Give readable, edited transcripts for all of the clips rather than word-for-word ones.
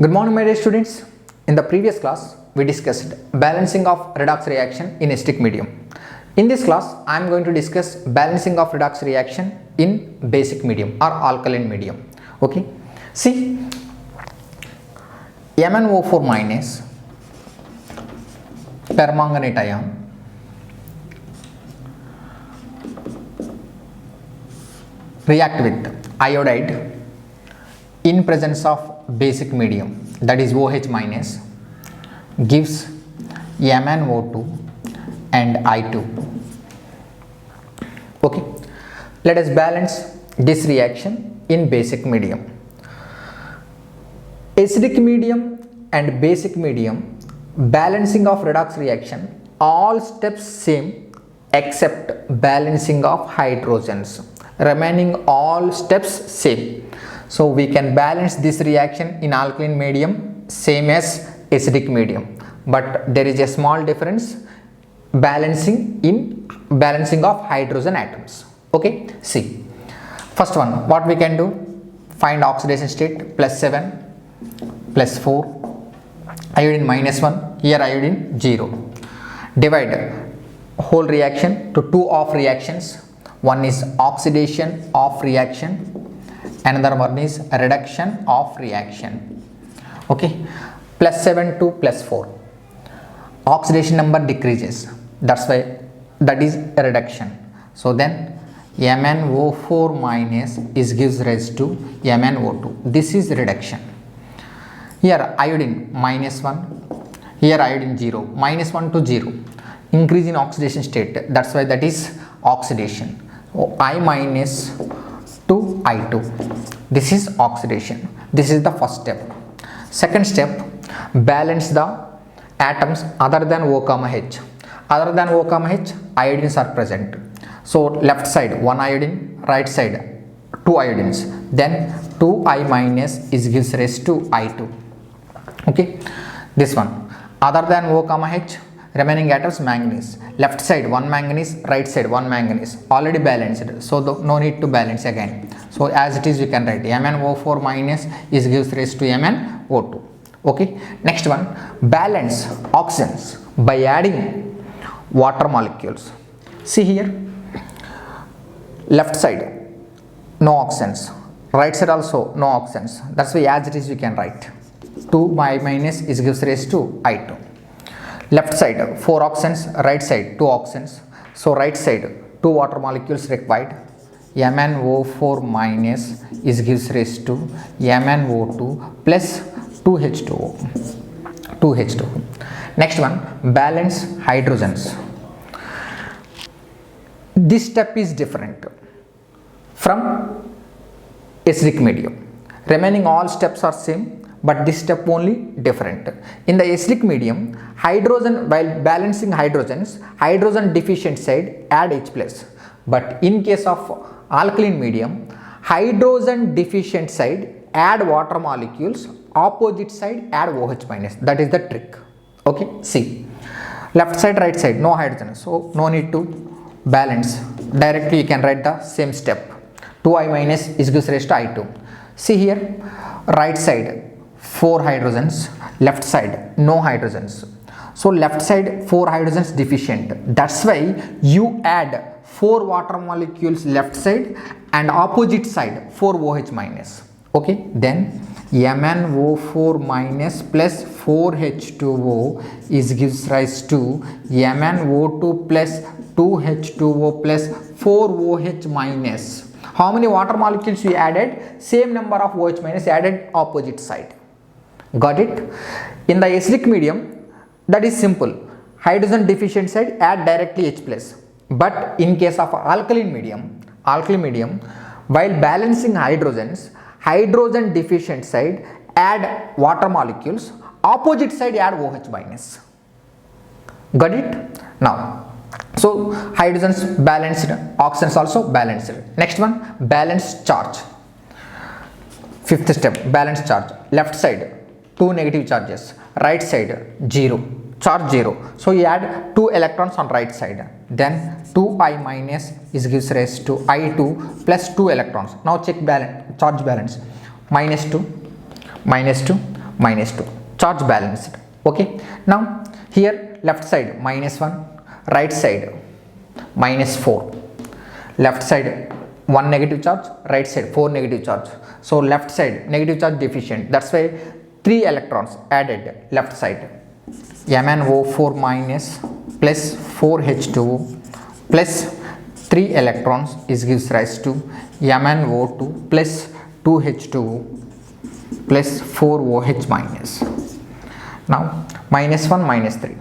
Good morning, my dear students. In the previous class, we discussed balancing of redox reaction in acidic medium. In this class, I am going to discuss balancing of redox reaction in basic medium or alkaline medium. Okay. See, MnO4 minus permanganate ion react with iodide in presence of basic medium, that is OH minus, gives MnO2 and I2. Okay, let us balance this reaction in basic medium. Acidic medium and basic medium, balancing of redox reaction, all steps same except balancing of hydrogens, remaining all steps same. So we can balance this reaction in alkaline medium same as acidic medium, but there is a small difference balancing of hydrogen atoms. Okay, see, first one, what we can do, find oxidation state, +7 +4, iodine -1, here iodine 0. Divide whole reaction to two off reactions. One is oxidation of reaction, another one is reduction of reaction. Okay, +7 to +4, oxidation number decreases, that's why that is a reduction. So then MnO4 minus is gives rise to MnO2, this is reduction. Here iodine -1, here iodine 0, -1 to 0, increase in oxidation state, that's why that is oxidation. So I minus to I2, this is oxidation. This is the first step. Second step, balance the atoms other than O, H. Other than O, H, iodines are present. So left side 1 iodine, right side 2 iodines, then 2I minus is gives rise to I2. Okay, this one, other than O, H, remaining atoms manganese, left side 1 manganese, right side 1 manganese, already balanced, so no need to balance again. So as it is you can write MnO4 minus is gives rise to MnO2. Okay, next one, balance oxygens by adding water molecules. See here, left side no oxygens, right side also no oxygens, that's why as it is you can write 2I minus is gives rise to I2. Left side 4 oxygens, right side 2 oxygens, so right side 2 water molecules required. MnO4 minus is gives rise to MnO2 plus 2H2O. Next one, balance hydrogens. This step is different from acidic medium. Remaining all steps are same, but this step only different. In the acidic medium, hydrogen, while balancing hydrogens, hydrogen deficient side add H plus, but in case of alkaline medium, hydrogen deficient side add water molecules, opposite side add OH minus, that is the trick. Okay, see, left side right side no hydrogen, so no need to balance, directly you can write the same step, 2I minus is gives rise to I2. See here, right side 4 hydrogens, left side no hydrogens, so left side 4 hydrogens deficient, that's why you add 4 water molecules left side and opposite side 4 OH minus. Okay, then MnO4 minus plus 4H2O is gives rise to MnO2 plus 2H2O plus 4OH minus. How many water molecules we added? Same number of OH minus added opposite side. Got it? In the acidic medium, that is simple, hydrogen deficient side add directly H plus, but in case of alkaline medium, while balancing hydrogens, hydrogen deficient side add water molecules, opposite side add OH minus. Got it? Now, so hydrogens balanced, oxygens also balanced. Next one, balance charge. Fifth step, balance charge. Left side 2 negative charges, right side 0, charge 0, so you add 2 electrons on right side, then 2I minus is gives rise to I2 plus 2 electrons. Now check balance, charge balance, -2, -2, minus 2, charge balanced. Okay, now here left side minus 1, right side minus 4, left side 1 negative charge, right side 4 negative charge. So left side negative charge deficient, that's why 3 electrons added left side. MnO4 minus plus 4H2O plus 3 electrons is gives rise to MnO2 plus 2H2O plus 4OH minus. Now minus 1 minus 3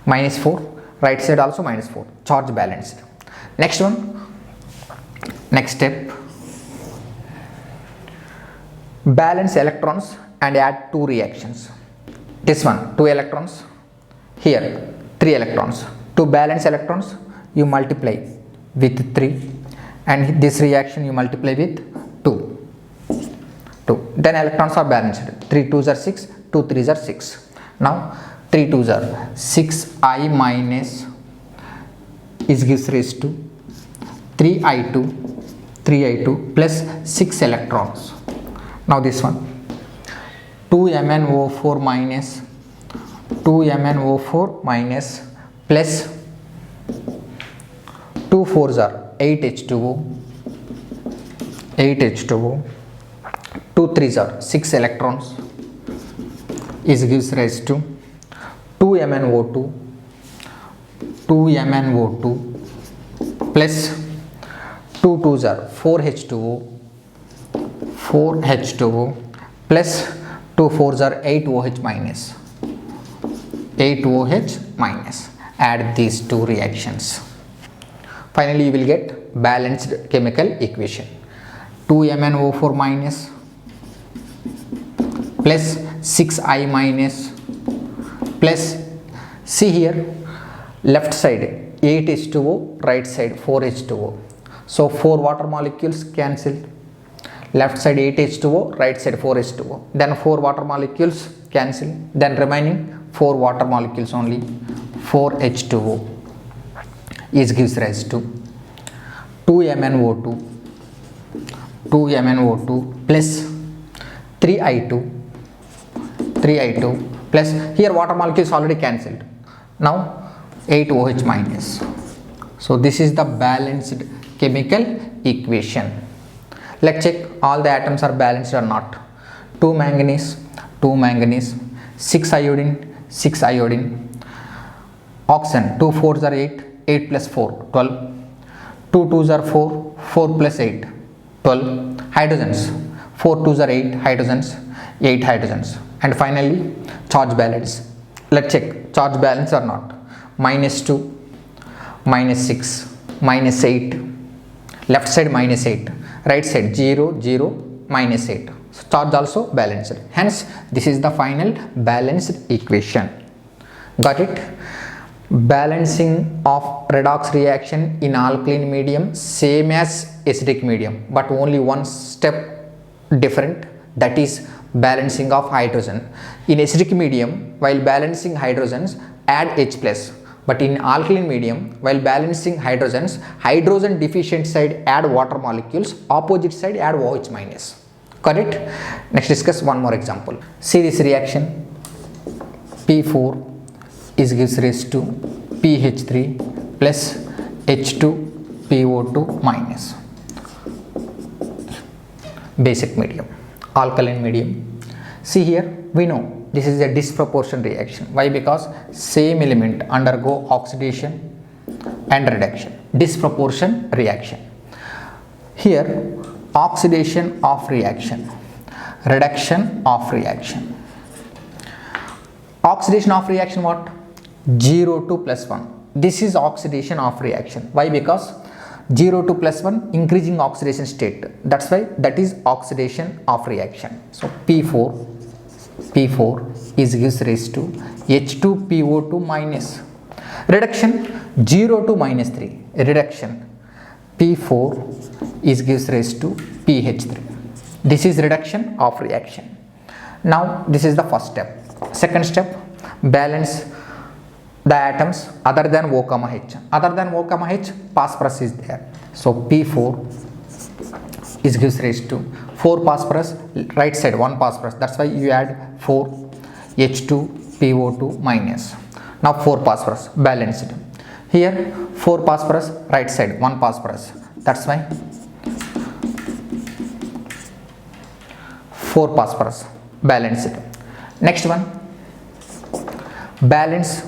minus 4, right side also minus 4, charge balanced. Next one, next step, balance electrons and add 2 reactions. This one 2 electrons, here 3 electrons. To balance electrons you multiply with 3 and this reaction you multiply with 2, then electrons are balanced. 3 2s are 6, 2 3s are 6. Now 3 2s are 6I minus is gives rise to 3I2 plus 6 electrons. Now this one 2MnO4 minus plus 2 4s are 8H2O, 2 3s are 6 electrons is gives rise to 2MnO2 plus 2 2s are 4H2O plus 2 4s are 8OH minus. Add these 2 reactions. Finally you will get balanced chemical equation. 2MnO4 minus plus 6I minus plus, see here left side 8H2O, right side 4H2O. So 4 water molecules cancelled. Left side 8H2O, right side 4H2O. Then 4 water molecules cancel. Then remaining 4 water molecules only, 4H2O is gives rise to 2MnO2 plus 3I2 plus, here water molecules already cancelled. Now 8OH minus. So this is the balanced chemical equation. Let's check all the atoms are balanced or not. 2 manganese, 6 iodine, oxygen 2 4s are 8 plus 4 12, 2 2s are 4 plus 8 12, hydrogens 4 2s are 8 hydrogens, 8 hydrogens. And finally charge balance. Let's check charge balance or not. Minus 2, minus 6, minus 8, left side minus 8, right side 0 0 minus 8. So charge also balanced. Hence this is the final balanced equation. Got it? Balancing of redox reaction in alkaline medium same as acidic medium, but only one step different, that is balancing of hydrogen. In acidic medium, while balancing hydrogens, add H plus, but in alkaline medium, while balancing hydrogens, hydrogen deficient side add water molecules, opposite side add OH minus. Correct? Next discuss one more example. See this reaction. P4 is gives rise to PH3 plus H2PO2 minus. Basic medium, alkaline medium. See here, we know this is a disproportion reaction. Why? Because same element undergo oxidation and reduction. Disproportion reaction. Here oxidation of reaction, reduction of reaction. Oxidation of reaction what? 0 to plus 1. This is oxidation of reaction. Why? Because 0 to plus 1 increasing oxidation state. That's why that is oxidation of reaction. So P4 is gives rise to H2PO2 minus. Reduction 0 to minus 3. Reduction P4 is gives rise to PH3. This is reduction of reaction. Now this is the first step. Second step, balance the atoms other than O, H. Other than O, H, phosphorus is there. So P4 is gives rise to 4 phosphorus, right side 1 phosphorus, that's why you add 4 H2PO2 minus. Now 4 phosphorus balanced. Here 4 phosphorus, right side 1 phosphorus, that's why 4 phosphorus balanced. Next one, balance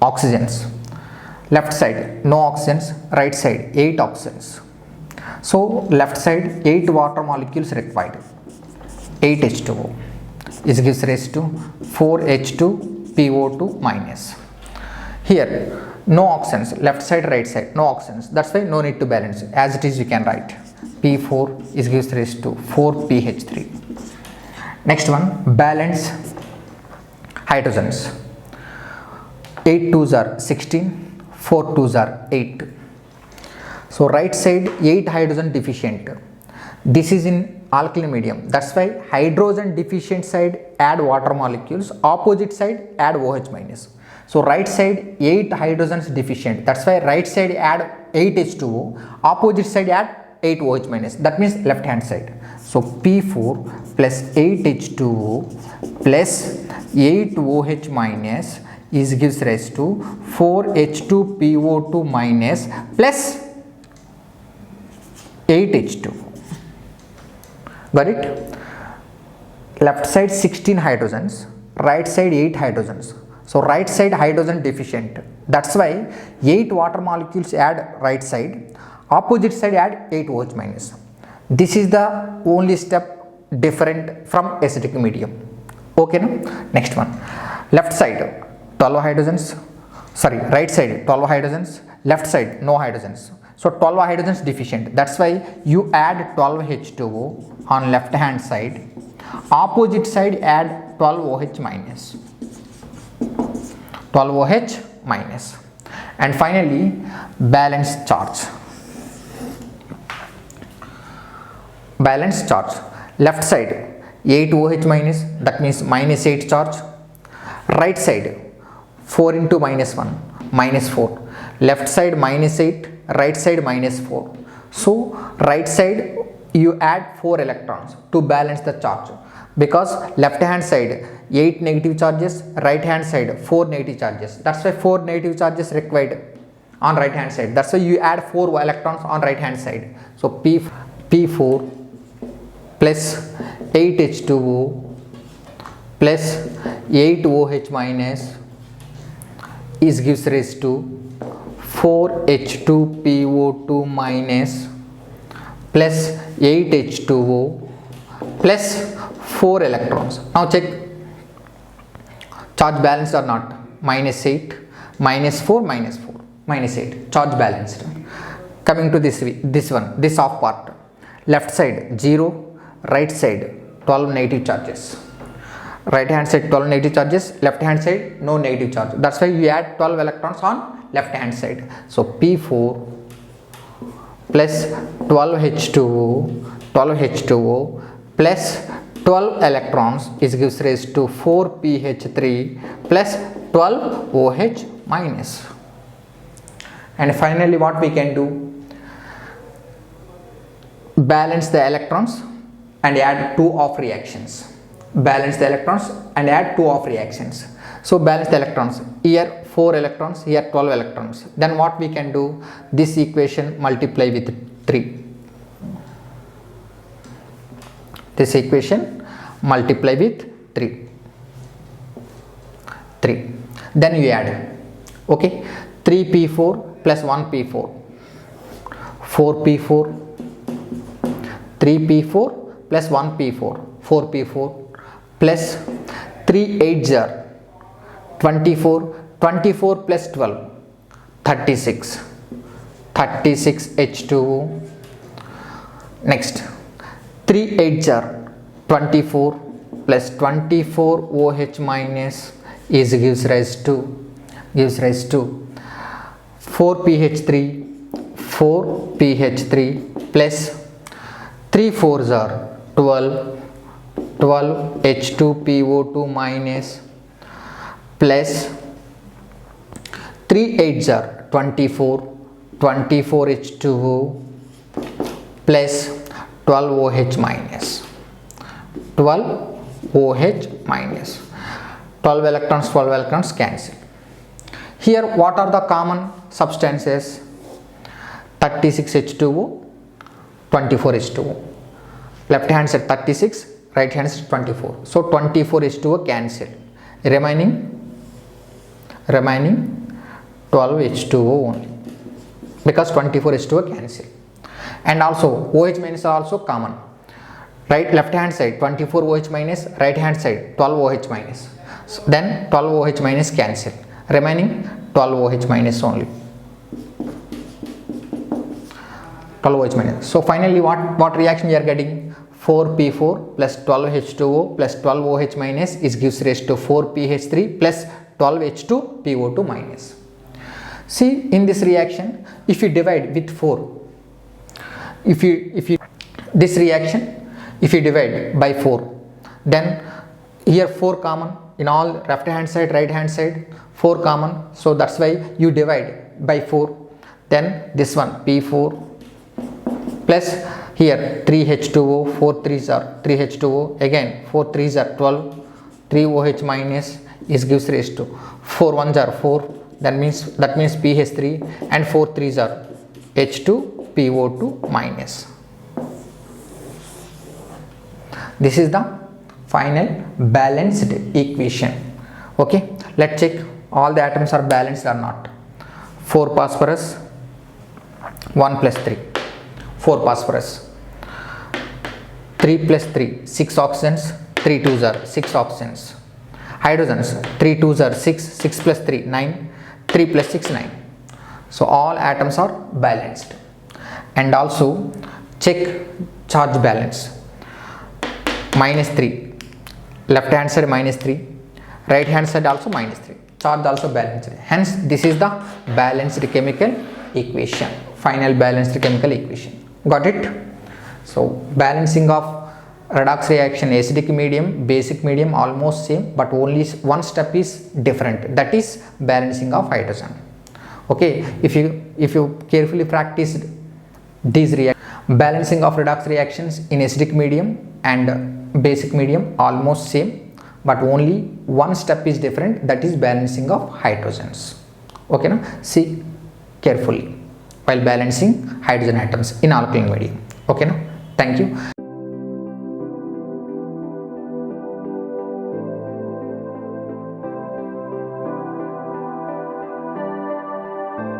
oxygens. Left side no oxygens, right side 8 oxygens. So left side 8 water molecules required, 8 H2O is gives rise to 4 H2PO2 minus. Here no oxygens, left side right side no oxygens, that's why no need to balance. As it is you can write P4 is gives rise to 4 PH3. Next one, balance hydrogens. 8 2s are 16, 4 2s are 8. So right side 8 hydrogen deficient. This is in alkaline medium, that's why hydrogen deficient side add water molecules, opposite side add OH minus. So right side 8 hydrogens deficient, that's why right side add 8 H2O, opposite side add 8 OH minus, that means left hand side. So P4 plus 8 H2O plus 8 OH minus is gives rise to 4 H2PO2 minus plus 8 H2O. Got it? Left side 16 hydrogens, right side 8 hydrogens. So right side hydrogen deficient, that's why 8 water molecules add right side, opposite side add 8 OH minus. This is the only step different from acidic medium. Okay, no? Next one, left side 12 hydrogens, sorry, right side 12 hydrogens, left side no hydrogens. So 12 hydrogens deficient, that's why you add 12 H2O on left hand side, opposite side add 12 OH minus, 12 OH minus. And finally balance charge. Balance charge, left side 8 OH minus, that means minus 8 charge, right side 4 into minus 1, minus 4, left side minus 8, right side minus 4. So right side you add 4 electrons to balance the charge, because left hand side 8 negative charges, right hand side 4 negative charges, that's why 4 negative charges required on right hand side, that's why you add 4 electrons on right hand side. So P4 plus 8 H2O plus 8 OH minus is gives rise to 4 H2PO2 minus plus 8 H2O plus 4 electrons. Now check charge balanced or not. Minus 8, minus 4, minus 4, minus 8, charge balanced. Coming to this one, this off part, left side 0, right side 12 negative charges. Right hand side 12 negative charges, left hand side no negative charge, that's why you add 12 electrons on left hand side. So P4 plus 12 H2O plus 12 electrons is gives rise to 4 PH3 plus 12 OH minus. And finally what we can do, balance the electrons and add 2 off reactions. Balance the electrons and add 2 off reactions. So balance the electrons, here 4 electrons, here 12 electrons. Then what we can do, this equation multiply with 3. This equation multiply with 3. Then you add, okay, 3P4 plus 1P4, 4P4, 3P4 plus 1P4, 4P4 plus 3 8s are 24, 24 plus 12, 36, 36 H2O. Next 3 8s are 24 plus 24 OH minus is gives rise to 4 PH3 plus 3 4s are 12 H2PO2 minus plus 3 8s are 24 H2O plus 12 OH minus. 12 OH minus. 12 electrons cancel. Here what are the common substances? 36 H2O, 24 H2O. Left hand side 36, right hand side 24. So 24 H2O cancel. Remaining 12 H2O only, because 24 H2O cancel. And also OH minus are also common. Right, left hand side 24 OH minus, right hand side 12 OH minus. So then 12 OH minus cancel. Remaining 12 OH minus only. 12 OH minus. So finally what reaction we are getting? 4P4 plus 12 H2O plus 12 OH minus is gives rise to 4PH3 plus 12 H2PO2 minus. See, in this reaction, if you divide with 4, if you this reaction, if you divide by 4, then here 4 common in all left hand side, right hand side, 4 common. So that's why you divide by 4. Then this one P4 plus here 3H2O, 4 3s are 3H2O, again 4 3s are 12, 3 OH minus is gives rise to 4 1s are 4, that means PH3, and 4 3s are H2PO2 minus. This is the final balanced equation. Okay, let's check all the atoms are balanced or not. 4 phosphorus, 1 plus 3, 4 phosphorus, 3 plus 3, 6 oxygens, 3 2s are 6 oxygens. Hydrogens, 3 2s are 6, 6 plus 3, 9, 3 plus 6, 9. So all atoms are balanced. And also check charge balance. Minus 3, left hand side minus 3, right hand side also minus 3. Charge also balanced. Hence this is the balanced chemical equation, final balanced chemical equation. Got it? So balancing of redox reaction, acidic medium, basic medium almost same, but only one step is different, that is balancing of hydrogen. Okay, if you carefully practice these balancing of redox reactions in acidic medium and basic medium almost same, but only one step is different, that is balancing of hydrogens. Okay, now see carefully while balancing hydrogen atoms in alkaline medium. Okay, now thank you.